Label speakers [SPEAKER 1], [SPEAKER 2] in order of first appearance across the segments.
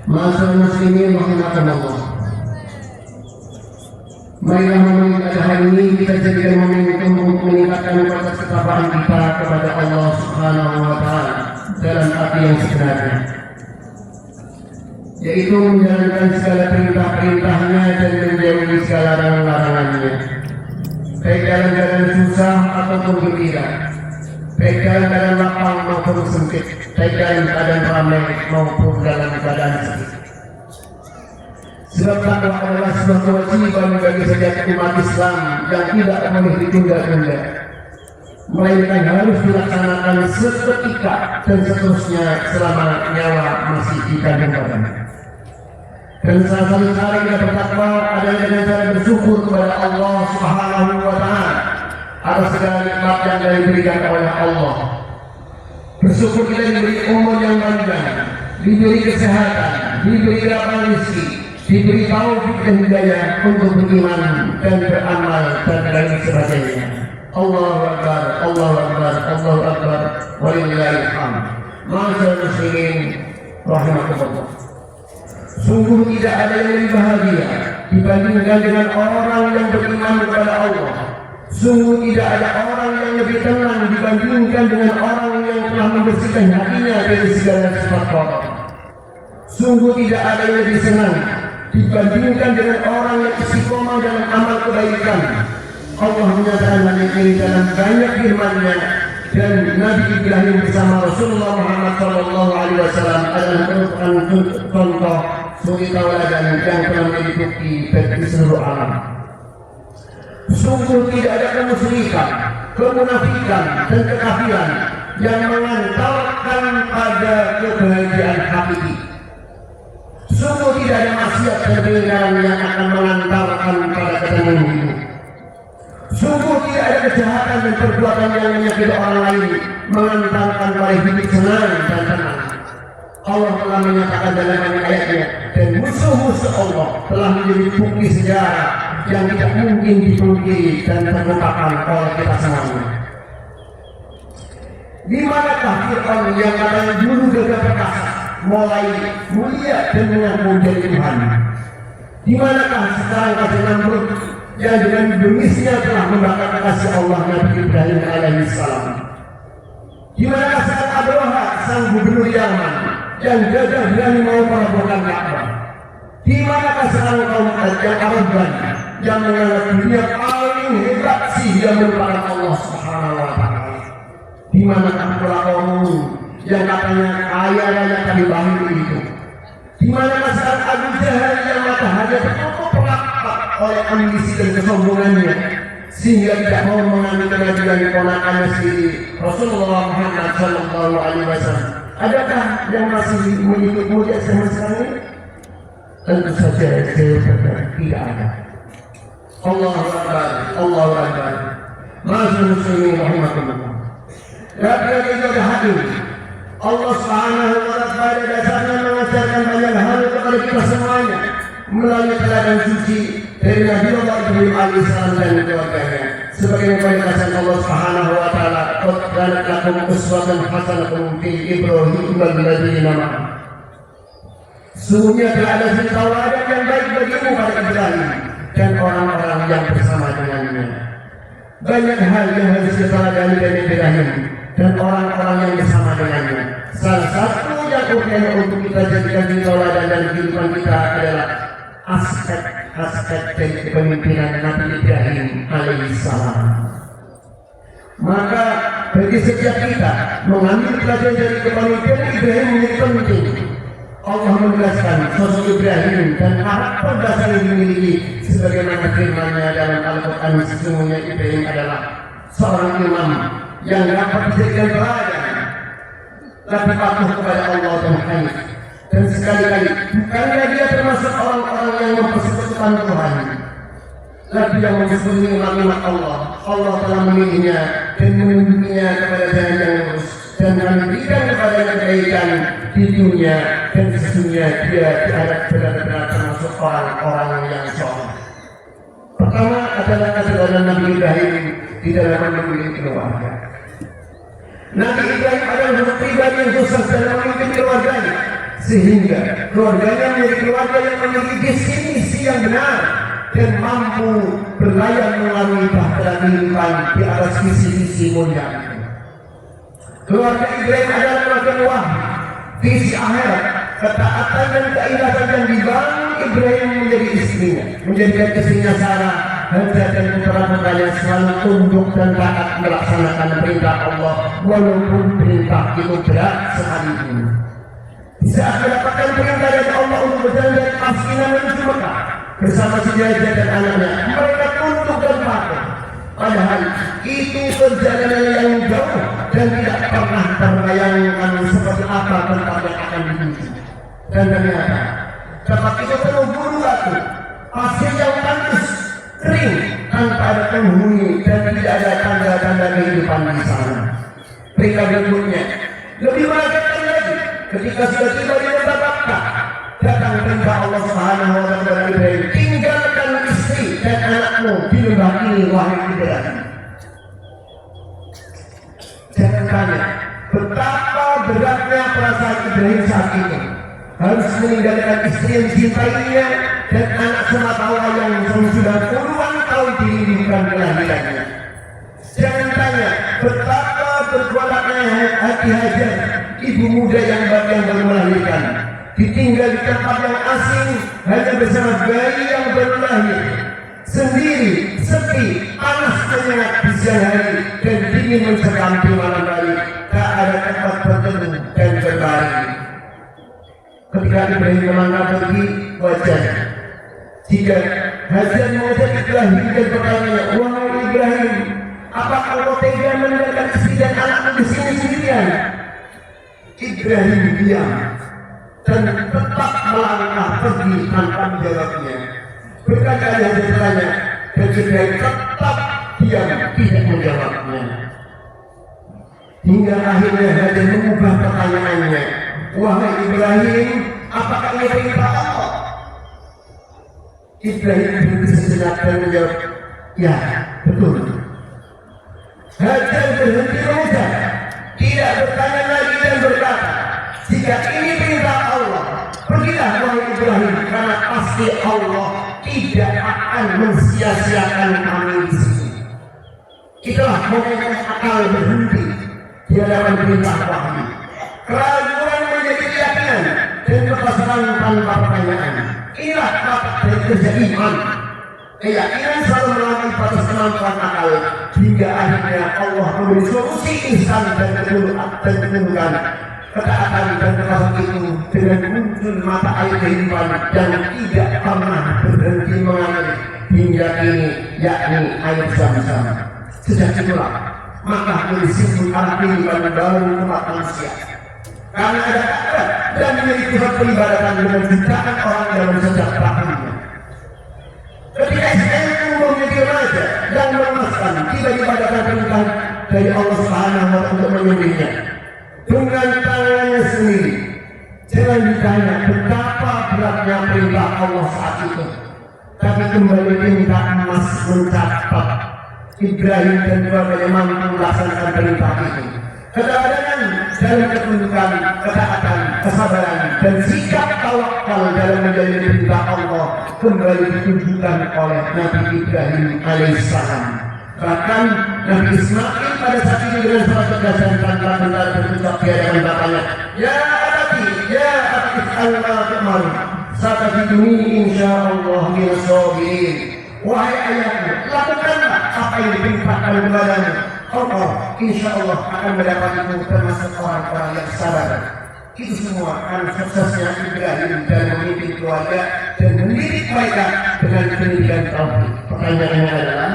[SPEAKER 1] Ma'asyiral muslimin rahimakumullah. Marilah momen pada hari ini kita jadikan momentum untuk meningkatkan kualitas ketakwaan kita kepada Allah Subhanahu wa Ta'ala dalam arti yang sebenarnya, yaitu menjalankan segala perintah-perintahnya dan menjauhi segala larangan-larangannya, baik dalam keadaan susah ataupun gembira, baik dalam keadaan lapang maupun sempit, baik dalam keadaan ramai maupun dalam keadaan sedih. Sebab takwa adalah sebuah kewajiban bagi setiap umat Islam yang tidak boleh ditunda-tunda, melainkan harus dilaksanakan seketika dan seterusnya selama nyawa masih di kandung badan. Dan salah satu cara kita bertakwa adalah dengan cara bersyukur kepada Allah Subhanahu wa Ta'ala atas segala nikmat yang diberikan oleh Allah. Bersyukur kita diberi umur yang panjang, diberi kesehatan, diberi lapangan rezeki, diberi taufik dan hidayah untuk beriman dan beramal dan lain sebagainya. Allahu Akbar, Allahu Akbar, Allahu Akbar, walillahil hamd. Ma'asyiral muslimin rahimakumullah. Sungguh tidak ada yang lebih bahagia dibandingkan dengan orang yang beriman kepada Allah. Sungguh tidak ada orang yang lebih tenang dibandingkan dengan orang yang telah membersihkan hatinya dari segala sifat kotor. Sungguh tidak ada yang lebih senang dibandingkan dengan orang yang istiqomah dalam amal kebaikan. Allah menyatakan hal ini dalam banyak firman-Nya, dan Nabi Ibrahim bersama Rasulullah Muhammad SAW adalah merupakan contoh suri tauladan yang telah menjadi bukti bagi seluruh alam. Sungguh tidak ada kemusyrikan, kemunafikan dan kekafiran yang mengantarkan pada kebahagiaan hakiki. Sungguh tidak ada maksiat dan pelanggaran yang akan mengantarkan pada ketenangan hidup. Sungguh tidak ada kejahatan dan perbuatan yang menyakiti orang lain mengantarkan pada hidup senang dan tenang. Allah telah menyatakan dalam ayat-Nya, dan musuh-musuh Allah telah menjadi bukti sejarah yang tidak mungkin dipungkiri dan terlupakan oleh kita semuanya. Di manakah Fir'aun yang katanya dulu gagah perkasa, mulai mulia dan mengaku jadi Tuhan? Di manakah sekarang Raja Namrud yang dengan bengisnya telah membakar kekasih Allah Nabi Ibrahim alaihissalam? Di manakah sekarang Abraha, sang gubernur Yaman, yang gagah berani mau merobohkan Ka'bah? Di manakah sekarang kaum Arab yang menganggap dunia paling hebat sehingga melupakan Allah Subhanahu wa Ta'ala? Di manakah pula kaum yang katanya kaya raya kali bahir itu? Di manakah sekarang Abu Jahal yang matahari tertutup rapat oleh ambisi dan kesombongannya sehingga tidak mau mengambil kemajuan keponakannya sendiri Rasulullah Muhammad SAW? Adakah yang masih mengikut mulia zaman sekarang ini? Tentu saja tidak ada. Allahu Akbar, Allahu Akbar. Ma'asyiral muslimin rahimakumullah. Lagi-lagi kita hadir. Allah Subhanahu wa Ta'ala pada dasarnya mengajarkan banyak hal kepada kita semuanya melalui teladan suci dari Nabi Allah Ibrahim alaihissalam dan keluarganya. Sebagai perintah Allah Subhanahu wa Ta'ala, qad kanat lakum uswatun hasanatun fi Ibrahim wal ladzina ma'ahu. Sungguhnya telah ada suri tauladan yang baik bagimu pada Ibrahim dan orang-orang yang bersama dengannya. Banyak hal yang harus kita teladani dari Ibrahim dan orang-orang yang bersama dengannya. Salah satu yang urgent untuk kita jadikan suri tauladan dan kehidupan kita adalah aspek dari kepemimpinan Nabi Ibrahim alaihissalam. Maka bagi setiap kita mengambil pelajaran dari kepemimpinan Ibrahim menjadi penting. Allah menjelaskan sosok Ibrahim dan karakter dasar yang dimiliki sebagaimana firman-Nya dalam Al-Quran. Sesungguhnya Ibrahim adalah seorang imam yang dapat dijadikan teladan, tapi patuh kepada Allah dan hanif. Dan sekali-kali bukanlah dia termasuk orang-orang yang mempersekutukan Tuhan, lagi yang mempersekutukan nikmat Allah. Allah telah memilihnya dan menunjukinya kepada jalan yang lurus dan memberikan kepadanya kebaikan di dunia, dan sesungguhnya dia benar-benar termasuk orang-orang yang soleh. Pertama adalah keteladanan Nabi Ibrahim di dalam memimpin keluarga. Nabi Ibrahim adalah sosok pribadi yang sukses dalam memimpin keluarganya. sehingga keluarganya menjadi keluarga yang memiliki visi misi yang benar dan mampu berlayar melalui bahtera kehidupan di atas visi-visi mulia itu. Keluarga Ibrahim adalah keluarga wahyu, visi akhirat, ketaatan dan keikhlasan yang dibangun Ibrahim menjadi istrinya, menjadikan istrinya Sarah, Hajar dan putra-putranya selalu tunduk dan taat melaksanakan perintah Allah walaupun perintah itu berat sekalipun. Di saat mendapatkan perintah dari Allah untuk berjalan dari Palestina menuju Mekah bersama Sujaijah dan anaknya, mereka tunduk dan patuh. Padahal itu perjalanan yang jauh dan tidak pernah terbayangkan seperti apa tempat yang akan dituju. Dan ternyata tempat itu penuh gunung batu, pasir yang tandus, kering, tanpa ada penghuni dan tidak ada tanda-tanda kehidupan di sana. Berita berikutnya lebih mengagetkan lagi ketika sudah tiba di lembah Makkah, datang perintah Allah Subhanahu wa taala Ibrahim, tinggalkan istri dan anakmu di lembah ini wahai Ibrahim. Jangan tanya betapa beratnya perasaan Ibrahim saat itu, harus meninggalkan istri yang dicintainya dan anak semata yang sudah puluhan tahun dirindukan kelahirannya. Jangan tanya betapa bergolaknya hati Hajar, ibu muda yang baru melahirkan, ditinggal di tempat yang asing hanya bersama bayi yang baru lahir, sendiri, sepi, panas menyengat di siang hari dan dingin mencekam di malam hari, tak ada tempat bertemu dan berbaring. Ketika Ibrahim melangkah pergi, wajar jika Hajar mengajak Ibrahim dan bertanya, wahai Ibrahim, apakah kau tega meninggalkan istri dan anakmu di sini sendirian? Ibrahim diam dan tetap melangkah pergi tanpa menjawabnya. Berkali-kali Hajar bertanya dan Ibrahim tetap diam tidak menjawabnya. Hingga akhirnya Hajar mengubah pertanyaannya, wahai Ibrahim, apakah ini perintah Allah? Ibrahim berhenti sejenak dan menjawab, ya, betul. Hajar berhenti mengucap, tidak bertanya lagi dan berkata, jika ini perintah Allah, pergilah wahai Ibrahim, karena pasti Allah tidak akan mensia-siakan kami di sini. Itulah momen akal berhenti di hadapan perintah wahyu. Keraguan menjadi keyakinan dan kepastian tanpa pertanyaan. Inilah bakat dari kerja iman. Keyakinan selalu melampaui batas kemampuan akal hingga akhirnya Allah memberi solusi instan dan ketundukan ketaatan dan kepastian itu dengan muncul mata air kehidupan dan tidak pernah berhenti mengalir hingga kini, yakni air Zam-Zam. Sejak itulah maka berisimpul arti kehidupan baru umat manusia. Karena ada Ka'bah dan memiliki pusat peribadatan dengan jutaan orang dalam sejak tahunnya. Ketika Israel menjadi raja dan memaskan tiba-tiba datang perintah dari Allah Subhanahu wa taala untuk menyembelihnya dengan tangannya sendiri. Jangan ditanya betapa beratnya perintah Allah saat itu, tapi kembali tinta emas mencatat Ibrahim dan keluarganya mampu melaksanakan perintah itu. Keteladanan dalam ketundukan, ketaatan, kesabaran dan sikap tawakal dalam menjalani perintah Allah kembali ditunjukkan oleh Nabi Ibrahim alaihissalam. Bahkan Nabi Ismail pada saat itu dengan suara tegas dan tanpa bentar berucap di hadapan bapaknya, ya abati Allah kemarin saat ini insyaallah min sabirin. Wahai ayahku, lakukanlah apa yang diperintahkan kepadamu. Allah insya Allah akan mendapatimu termasuk orang-orang yang sabar. Itu semua karena suksesnya Ibrahim dalam memimpin keluarga dan mendidik mereka dengan pendidikan tauhid. Pertanyaannya adalah,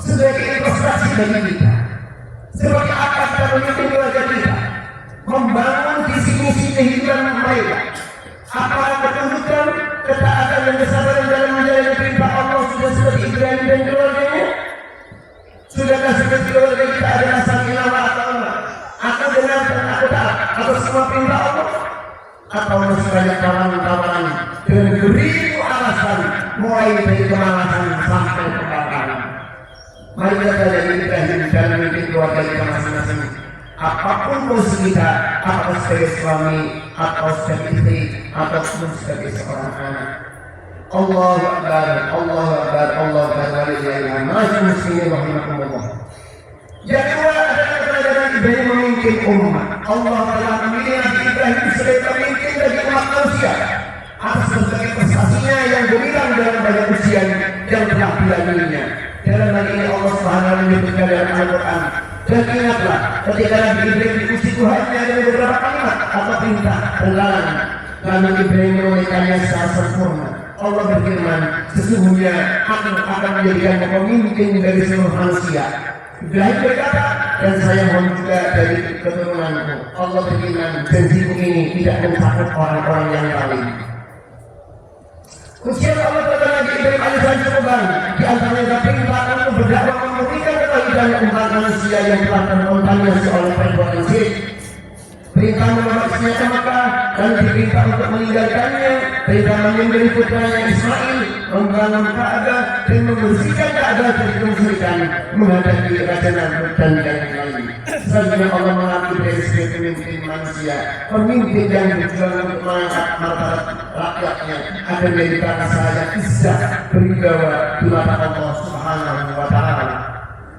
[SPEAKER 1] sebagai ilustrasi bagi kita, seperti apa kita memimpin keluarga kita, membangun visi misi kehidupan mereka? Apakah ketundukan, ketaatan dan kesabaran dalam menjalani perintah Allah sudah seperti Ibrahim dan keluarganya? Sudahkah seperti keluarga kita ada rasa ilawa atau enggak? Atau benar dan aku taat atas semua perintah Allah? Atau masih banyak tawaran-tawaran dengan beribu alasan, mulai dari kemalasan sampai kebakaran? Mari kita belajar Ibrahim dalam memimpin keluarga kita masing-masing. apapun posisi kita, apakah sebagai suami, atau sebagai istri, ataupun sebagai seorang anak. Allahu Akbar, Allahu Akbar, Allahu Akbar, walillahil hamd. Muslimin rahimakumullah. Yang kedua adalah pelajaran Ibrahim memimpin umat. Allah telah memilih Nabi Ibrahim sebagai pemimpin bagi umat manusia atas berbagai prestasinya yang gemilang dalam banyak ujian yang telah dilalui. Dalam hal ini Allah Subhanahu menyebutkan dalam Al-Quran. Dan ingatlah ketika Nabi Ibrahim diuji Tuhannya dengan beberapa kalimat atau perintah dan larangan, lalu Ibrahim menunaikannya secara sempurna. Allah berfirman, sesungguhnya aku akan menjadikan pemimpin dari seluruh manusia. Ibrahim berkata, dan saya mohon juga dari keturunanku. Allah berfirman, janjiku ini tidak mencakup orang-orang yang lain. Ujian Allah kepada Nabi Ibrahim alaihissalam cukup banyak. Di antaranya perintah untuk berdakwah memberikan kebaikan umat manusia yang telah terkontaminasi oleh perbuatan syirik. Perintah menolak senjata Makkah dan diperintah untuk meninggalkannya. Perintah menyembelih putranya Ismail, membangun Ka'bah dan membersihkan Ka'bah dari kemusyrikan, menghadapi Raja Namrud dan lain-lain. Selanjutnya Allah mengakui Ibrahim sebagai pemimpin manusia, pemimpin yang berjuang untuk mengangkat martabat rakyatnya agar menjadi bangsa yang izzah berwibawa di mata Allah Subhanahu wa Ta'ala.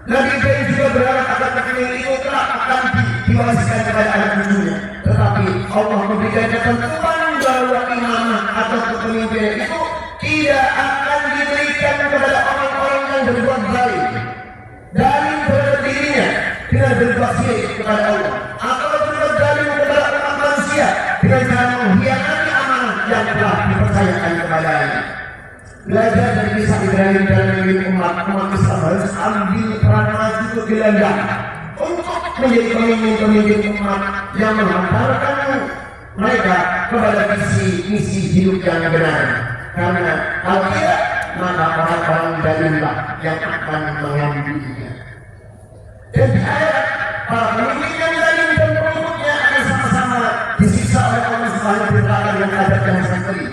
[SPEAKER 1] Nabi Ibrahim juga berharap agar negeri itu kelak akan diwariskan kepada anak cucunya. Tetapi Allah memberikan ketentuan bahwa imamah atau kepemimpinan itu tidak akan diberikan kepada orang-orang yang berbuat zalim, zalim terhadap dirinya dengan berbuat syirik kepada Allah, atau berbuat zalim kepada umat manusia dengan cara mengkhianati amanah yang telah dipercayakan kepadanya. Belajar dari kisah Ibrahim dan memimpin umat Islam harus ambil peran maju ke gelandang untuk menjadi pemimpin-pemimpin umat yang menghantarkan mereka kepada misi hidup yang benar. Karena kalau tidak, maka orang-orang zalimlah yang akan mengambilnya. Dan di akhirat, para pemimpin yang zalim dan pengikutnya akan sama-sama disiksa oleh Allah Subhanahu wa Ta'ala yang ada yang santri.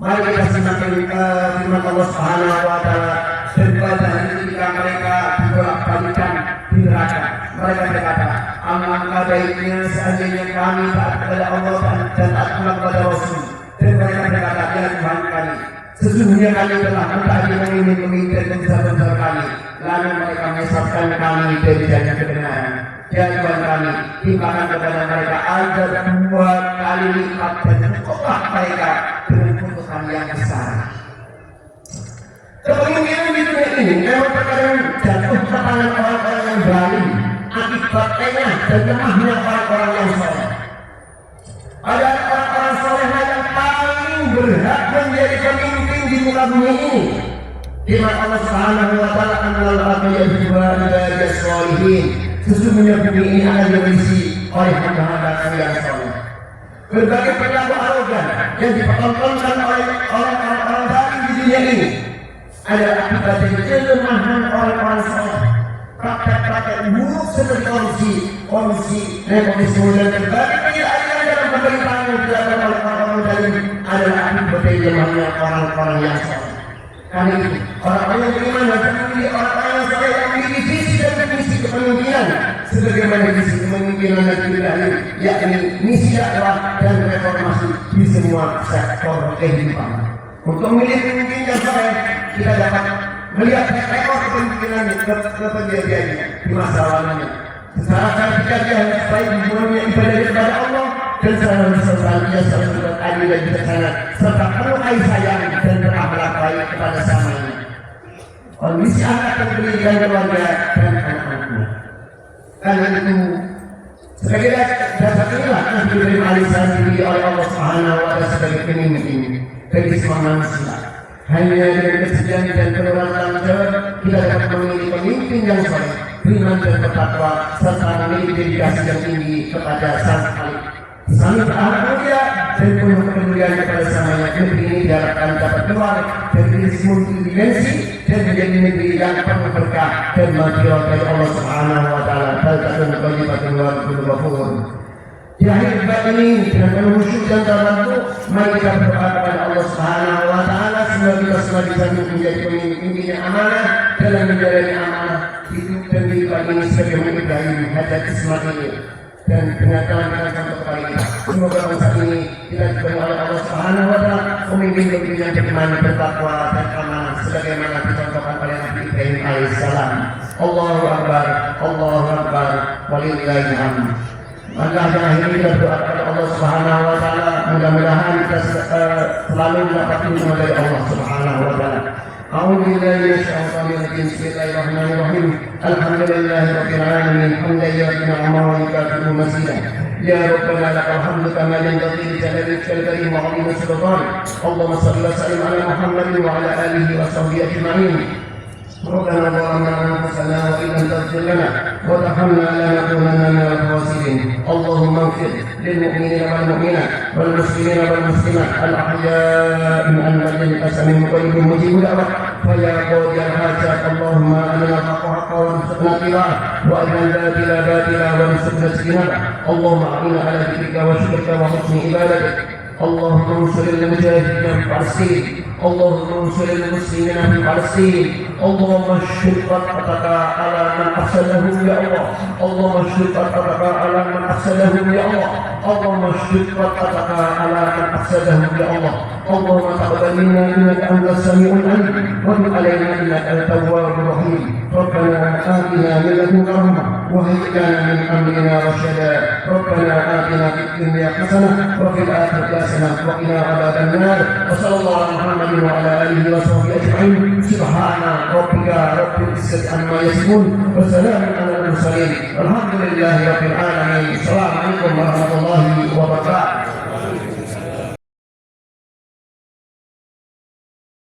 [SPEAKER 1] Mari kita simak firman Allah Subhanahu wa Ta'ala dan pada hari ketika mereka dibolak-balikan di neraka. Mereka berkata, alangkah baiknya seandainya kami taat kepada Allah dan taat kepada Rasul. Dan mereka berkata, ya Tuhan kami, sesungguhnya kami telah mentaati pemimpin dan besar-besar kami. Lalu mereka menyesatkan kami dari jalan kebenaran. Ya Tuhan kami, timpakan kepada mereka agar 2 kali lipat dan cukuplah mereka dengan kutukan yang besar. Kepemimpinan di dunia ini memang terkadang jatuh ke tangan orang-orang yang zalim akibat lengah dan lemahnya orang-orang yang soleh. Ada orang-orang soleh yang paling berhak menjadi pemimpin di muka bumi ini. Di mana Allah Subhanahu wa Ta'ala annal arda yajwa ibadiy sholihin. Sesungguhnya bumi ini akan diisi oleh hamba-hamba yang soleh. Berbagai perilaku arogan yang dipertontonkan oleh orang-orang zalim di dunia ini adalah akibat dari kelemahan orang-orang soleh. Praktek-praktek buruk seperti korupsi, nepotisme dan berbagai penyalahgunaan dalam pemerintahan yang dilakukan oleh orang-orang zalim adalah akibat dari lemahnya orang-orang yang soleh. Karena itu, orang-orang yang beriman harus memilih orang-orang yang soleh yang memiliki visi dan misi kepemimpinan sebagaimana visi kepemimpinan Nabi Ibrahim, yakni misi dakwah dan reformasi di semua sektor kehidupan. Untuk memilih pemimpin yang soleh, kita dapat melihat rekor kepemimpinan kepemimpinan di masa lalunya. Secara praktikal dia harus baik hubungannya ibadah kepada Allah dan secara horizontal dia selalu berbuat adil dan bijaksana serta penuh kasih sayang dan berakhlak baik kepada samanya. Kondisi anak dan pendidikan keluarga dan anak-anaknya. Karena itu sebagai dasar inilah Nabi Ibrahim alaihissalam dipilih oleh Allah Subhanahu wa Ta'ala sebagai pemimpin bagi semua manusia. Hanya dengan kesediaan dan penurunan tanggung jawab kita dapat memilih pemimpin yang soleh, beriman dan bertakwa serta memiliki dedikasi yang tinggi kepada Sang Khalik. Sambil berakhlak mulia dan penuh kepedulian kepada samanya, negeri ini diharapkan dapat keluar dari krisis multidimensi dan menjadi negeri yang penuh berkah dan maghfirah dari Allah Subhanahu wa Ta'ala. Baldatun thayyibatun wa rabbun ghafur. Di akhir bab ini dengan penuh khusyuk dan tawadhu, mari kita berdoa kepada Allah Subhanahu wa Ta'ala semoga kita semua bisa menjadi pemimpin yang amanah dalam menjalani amanah hidup dan kehidupan ini sebagaimana Ibrahim hadza Ismail dan kenyataan sampai kepada kita. Semoga bangsa ini kita diberi oleh Allah Subhanahu wa taala pemimpin-pemimpin yang beriman, bertakwa dan amanah sebagaimana dicontohkan oleh Nabi Ibrahim alaihissalam. Allahu akbar, Allahu akbar, walillahil hamd. Maka akhirnya kita berdoa kepada Allah Subhanahu wa taala, mudah-mudahan kita selalu mendapat lindungan dari Allah Subhanahu wa taala. أعوذ بالله من الشيطان الرجيم بسم الله الرحمن الرحيم الحمد لله رب العالمين حمدا يرضي نعمه ويكافئ مزيدا يا ربنا لك الحمد كما ينبغي لجلالك الكريم وعظيم سلطانك اللهم صل وسلم على محمد وعلى اله وصحبه اجمعين ربنا ظلمنا انفسنا وان لم تغفر لنا وترحمنا لنكونن من الخاسرين اللهم اغفر للمؤمنين والمؤمنات والمسلمين والمسلمات الاحياء من الميت منهم قريب مجيب دعوه فيا قاضي الحاجات اللهم ارنا الحق حقا وارزقنا اتباعه وارنا الباطل باطلا وارزقنا اجتنابه اللهم اعنا على ذكرك وشكرك وحسن عبادتك اللهم انصر المجاهدين في فلسطين اللهم انصر المسلمين في فلسطين اللهم اشهد قطعتك على من افسدهم يا الله اللهم اشهد قطعتك على من افسدهم يا الله اللهم اشهد قطعتك على من افسدهم يا الله اللهم تقبل منا انك انت السميع العليم وتب علينا انك انت التواب الرحيم ربنا آتنا من لدنك رحمة وهيئ لنا من أمرنا رشدا ربنا آتنا في الدنيا حسنة وفي الآخرة حسنة وقنا عذاب النار وصلى الله على محمد وعلى آله وصحبه أجمعين سبحان ربك رب العزة عما يصفون وسلام على المرسلين والحمد لله رب العالمين السلام عليكم ورحمة الله وبركاته.